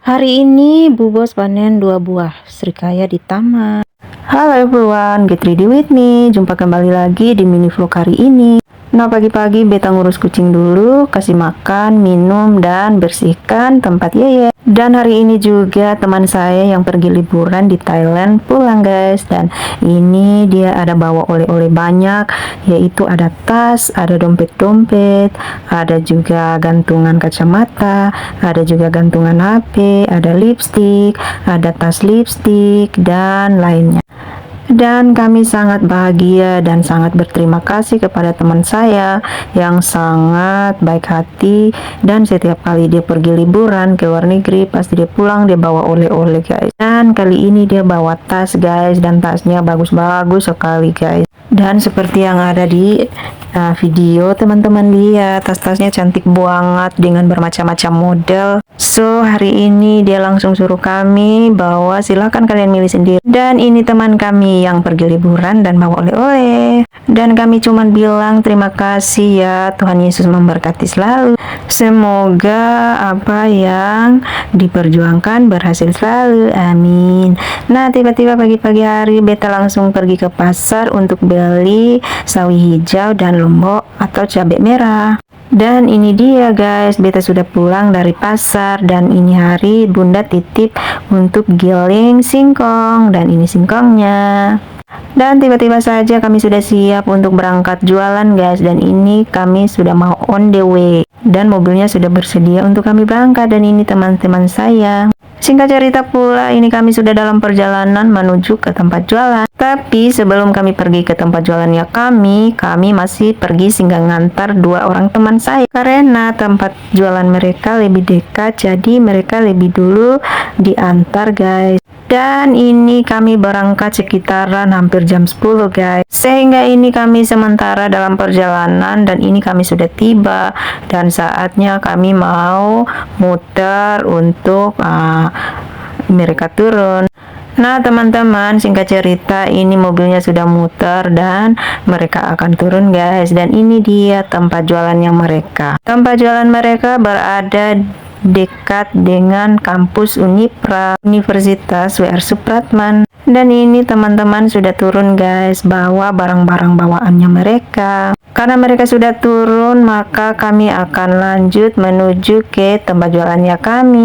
Hari ini Bu Bos panen 2 buah srikaya di taman. Halo everyone, get ready with me. Jumpa kembali lagi di mini vlog hari ini. Nah, pagi-pagi beta ngurus kucing dulu, kasih makan, minum, dan bersihkan tempat Yeye. Dan hari ini juga teman saya yang pergi liburan di Thailand pulang guys. Dan ini dia ada bawa oleh-oleh banyak, yaitu ada tas, ada dompet-dompet, ada juga gantungan kacamata, ada juga gantungan HP, ada lipstik, ada tas lipstik, dan lainnya. Dan kami sangat bahagia dan sangat berterima kasih kepada teman saya yang sangat baik hati, dan setiap kali dia pergi liburan ke luar negeri pasti dia pulang dia bawa oleh-oleh guys. Dan kali ini dia bawa tas guys, dan tasnya bagus-bagus sekali guys. Dan seperti yang ada di video, teman-teman lihat tas-tasnya cantik banget dengan bermacam-macam model. So hari ini dia langsung suruh kami bawa, silakan kalian milih sendiri. Dan ini teman kami yang pergi liburan dan bawa oleh-oleh. Dan kami cuman bilang terima kasih ya, Tuhan Yesus memberkati selalu. Semoga apa yang diperjuangkan berhasil selalu, amin. Nah, tiba-tiba pagi-pagi hari beta langsung pergi ke pasar untuk beli sawi hijau dan lombok atau cabai merah. Dan ini dia guys, beta sudah pulang dari pasar, dan ini hari bunda titip untuk giling singkong, dan ini singkongnya. Dan tiba-tiba saja kami sudah siap untuk berangkat jualan guys, dan ini kami sudah mau on the way, dan mobilnya sudah bersedia untuk kami berangkat. Dan ini teman-teman saya. Singkat cerita pula, ini kami sudah dalam perjalanan menuju ke tempat jualan. Tapi sebelum kami pergi ke tempat jualannya kami masih pergi singgah ngantar 2 orang teman saya. Karena tempat jualan mereka lebih dekat, jadi mereka lebih dulu diantar guys. Dan ini kami berangkat sekitaran hampir jam 10 guys. Sehingga ini kami sementara dalam perjalanan, dan ini kami sudah tiba, dan saatnya kami mau muter untuk mereka turun. Nah teman-teman, singkat cerita ini mobilnya sudah muter dan mereka akan turun guys. Dan ini dia tempat jualannya mereka. Tempat jualan mereka berada dekat dengan kampus Unipra, Universitas W.R. Supratman. Dan ini teman-teman sudah turun guys, bawa barang-barang bawaannya mereka. Karena mereka sudah turun, maka kami akan lanjut menuju ke tempat jualannya kami.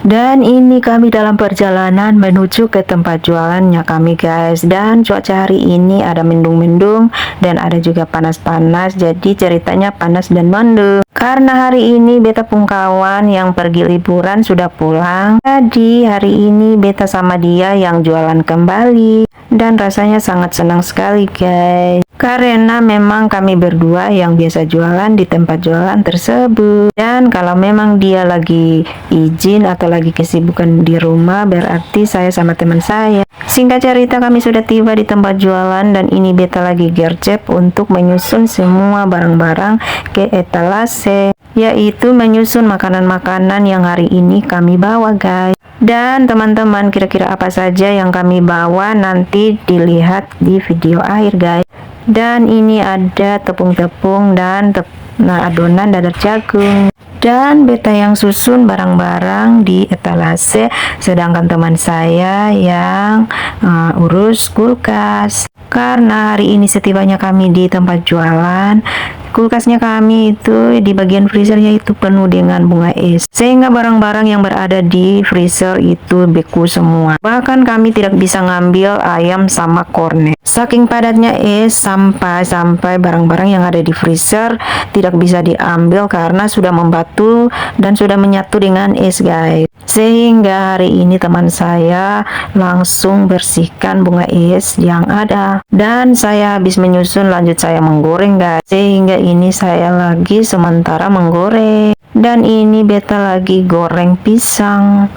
Dan ini kami dalam perjalanan menuju ke tempat jualannya kami guys. Dan cuaca hari ini ada mendung-mendung dan ada juga panas-panas, jadi ceritanya panas dan mendung. Karena hari ini beta pungkawan yang pergi liburan sudah pulang, jadi hari ini beta sama dia yang jualan kembali. Dan rasanya sangat senang sekali guys, karena memang kami berdua yang biasa jualan di tempat jualan tersebut. Dan kalau memang dia lagi izin atau lagi kesibukan di rumah, berarti saya sama teman saya. Singkat cerita kami sudah tiba di tempat jualan, dan ini beta lagi gercep untuk menyusun semua barang-barang ke etalase, yaitu menyusun makanan-makanan yang hari ini kami bawa guys. Dan teman-teman, kira-kira apa saja yang kami bawa nanti dilihat di video akhir guys. Dan ini ada tepung-tepung dan adonan dadar jagung. Dan beta yang susun barang-barang di etalase, sedangkan teman saya yang urus kulkas. Karena hari ini setibanya kami di tempat jualan, kulkasnya kami itu di bagian freezernya itu penuh dengan bunga es, sehingga barang-barang yang berada di freezer itu beku semua. Bahkan kami tidak bisa ngambil ayam sama kornet, saking padatnya es, sampai barang-barang yang ada di freezer tidak bisa diambil karena sudah membatu dan sudah menyatu dengan es guys. Sehingga hari ini teman saya langsung bersihkan bunga es yang ada, dan saya habis menyusun lanjut saya menggoreng guys. Sehingga ini saya lagi sementara menggoreng, dan ini beta lagi goreng pisang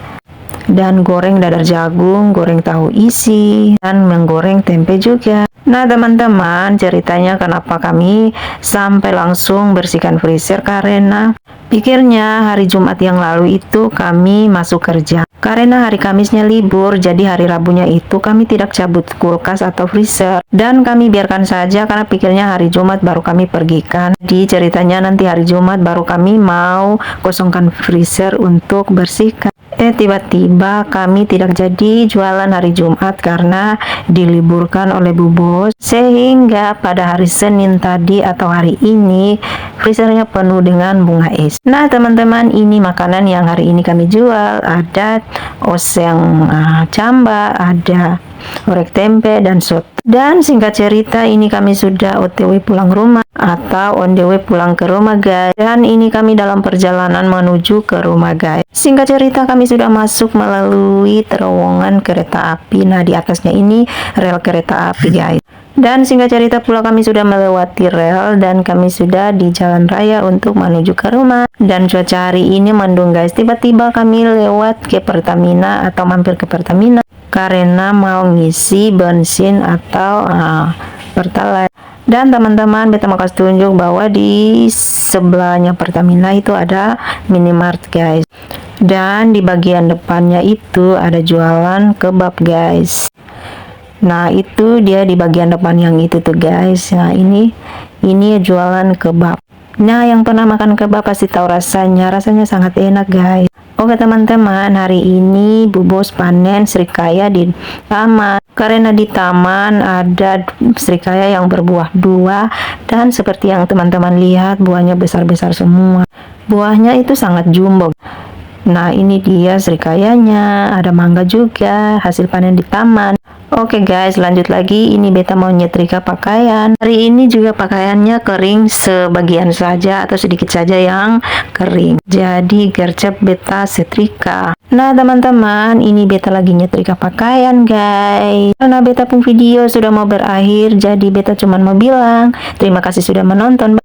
dan goreng dadar jagung, goreng tahu isi, dan menggoreng tempe juga. Nah teman-teman, ceritanya kenapa kami sampai langsung bersihkan freezer, karena pikirnya hari Jumat yang lalu itu kami masuk kerja. Karena hari Kamisnya libur, jadi hari Rabunya itu kami tidak cabut kulkas atau freezer, dan kami biarkan saja karena pikirnya hari Jumat baru kami pergikan. Di ceritanya nanti hari Jumat baru kami mau kosongkan freezer untuk bersihkan. Tiba-tiba kami tidak jadi jualan hari Jumat karena diliburkan oleh Bu Bos, sehingga pada hari Senin tadi atau hari ini freezernya penuh dengan bunga es. Nah teman-teman, ini makanan yang hari ini kami jual. Ada oseng camba, ada orek tempe dan soto. Dan singkat cerita, ini kami sudah OTW pulang rumah atau on the way pulang ke rumah guys. Dan ini kami dalam perjalanan menuju ke rumah guys. Singkat cerita, kami sudah masuk melalui terowongan kereta api. Nah di atasnya ini rel kereta api guys. Dan singkat cerita pula, kami sudah melewati rel dan kami sudah di jalan raya untuk menuju ke rumah. Dan cuaca hari ini mendung guys. Tiba-tiba kami lewat ke Pertamina atau mampir ke Pertamina karena mau ngisi bensin atau Pertalite. Dan teman-teman, beta mau kasih tunjuk bahwa di sebelahnya Pertamina itu ada minimart guys. Dan di bagian depannya itu ada jualan kebab guys. Nah itu dia di bagian depan yang itu tuh guys. Nah ini jualan kebab. Nah yang pernah makan kebab pasti tahu rasanya sangat enak guys. Oke teman-teman, hari ini Bu Bos panen serikaya di taman. Karena di taman ada serikaya yang berbuah dua, dan seperti yang teman-teman lihat, buahnya besar-besar semua. Buahnya itu sangat jumbo. Nah ini dia serikayanya, ada mangga juga, hasil panen di taman. Oke guys, lanjut lagi. Ini beta mau nyetrika pakaian. Hari ini juga pakaiannya kering sebagian saja atau sedikit saja yang kering. Jadi gercep beta setrika. Nah teman-teman, ini beta lagi nyetrika pakaian guys. Karena beta pun video sudah mau berakhir, jadi beta cuman mau bilang terima kasih sudah menonton.